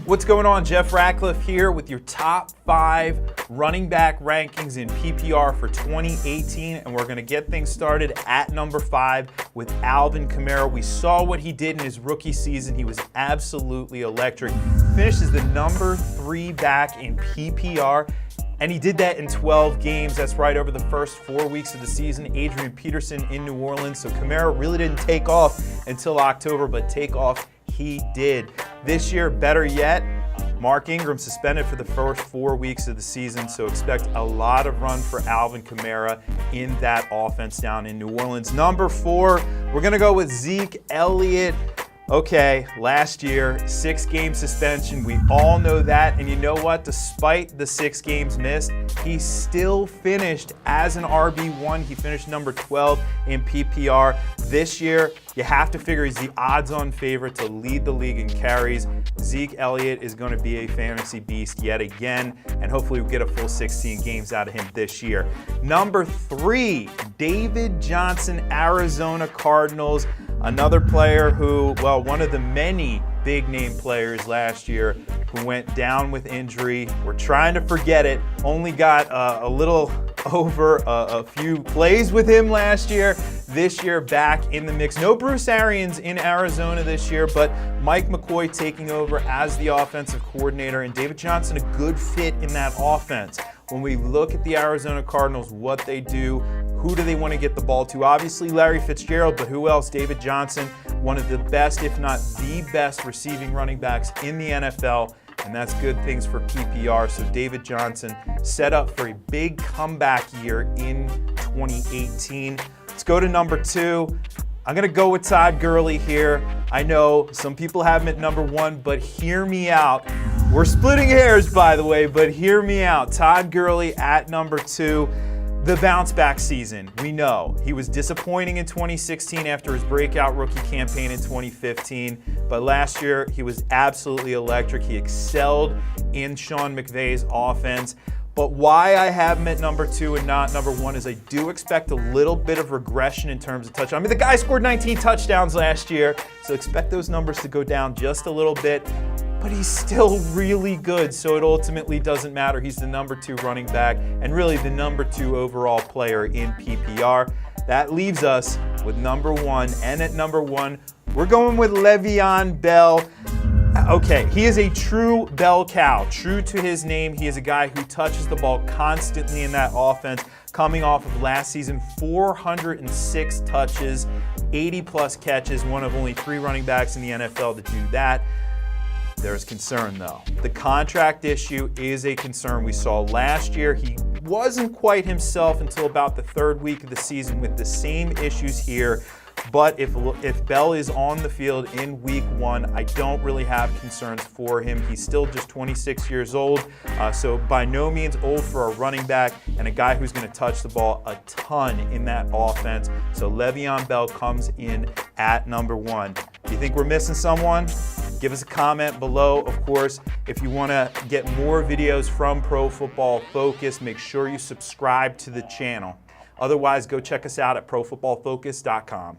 What's going on? Jeff Ratcliffe here with your top 5 running back rankings in PPR for 2018, and we're going to get things started at number 5 with Alvin Kamara. We saw what he did in his rookie season. He was absolutely electric. Finished as the number 3 back in PPR. And he did that in 12 games. That's right, over the first 4 weeks of the season. Adrian Peterson in New Orleans. So Kamara really didn't take off until October, but take off he did. This year, better yet, Mark Ingram suspended for the first 4 weeks of the season, so expect a lot of run for Alvin Kamara in that offense down in New Orleans. Number 4, we're going to go with Zeke Elliott. Okay, last year, 6-game suspension. We all know that. And you know what? Despite the 6 games missed, he still finished as an RB1. He finished number 12 in PPR. This year, you have to figure he's the odds-on favorite to lead the league in carries. Zeke Elliott is going to be a fantasy beast yet again, and hopefully we'll get a full 16 games out of him this year. Number 3, David Johnson, Arizona Cardinals. Another player who, well, one of the many big-name players last year who went down with injury. We're trying to forget it. Only got a little over a few plays with him last year. This year, back in the mix. No Bruce Arians in Arizona this year, but Mike McCoy taking over as the offensive coordinator, and David Johnson a good fit in that offense. When we look at the Arizona Cardinals, what they do, who do they want to get the ball to? Obviously Larry Fitzgerald, but who else? David Johnson, one of the best, if not the best, receiving running backs in the NFL, and that's good things for PPR. So David Johnson set up for a big comeback year in 2018. Let's go to number 2. I'm going to go with Todd Gurley here. I know some people have him at number 1, but hear me out. We're splitting hairs, by the way, but hear me out. Todd Gurley at number 2. The bounce back season, we know. He was disappointing in 2016 after his breakout rookie campaign in 2015, but last year he was absolutely electric. He excelled in Sean McVay's offense. But why I have him at number 2 and not number 1 is I do expect a little bit of regression in terms of touchdowns. I mean, the guy scored 19 touchdowns last year, so expect those numbers to go down just a little bit. But he's still really good, so it ultimately doesn't matter. He's the number 2 running back and really the number 2 overall player in PPR. That leaves us with number 1, and at number 1, we're going with LeVeon Bell. Okay, he is a true bell cow, true to his name. He is a guy who touches the ball constantly in that offense, coming off of last season, 406 touches, 80-plus catches, one of only 3 running backs in the NFL to do that. There's concern, though. The contract issue is a concern. We saw last year he wasn't quite himself until about the 3rd week of the season with the same issues here. But if Bell is on the field in week 1, I don't really have concerns for him. He's still just 26 years old, so by no means old for a running back and a guy who's going to touch the ball a ton in that offense. So LeVeon Bell comes in at number 1. Do you think we're missing someone? Give us a comment below. Of course, if you want to get more videos from Pro Football Focus, make sure you subscribe to the channel. Otherwise, go check us out at profootballfocus.com.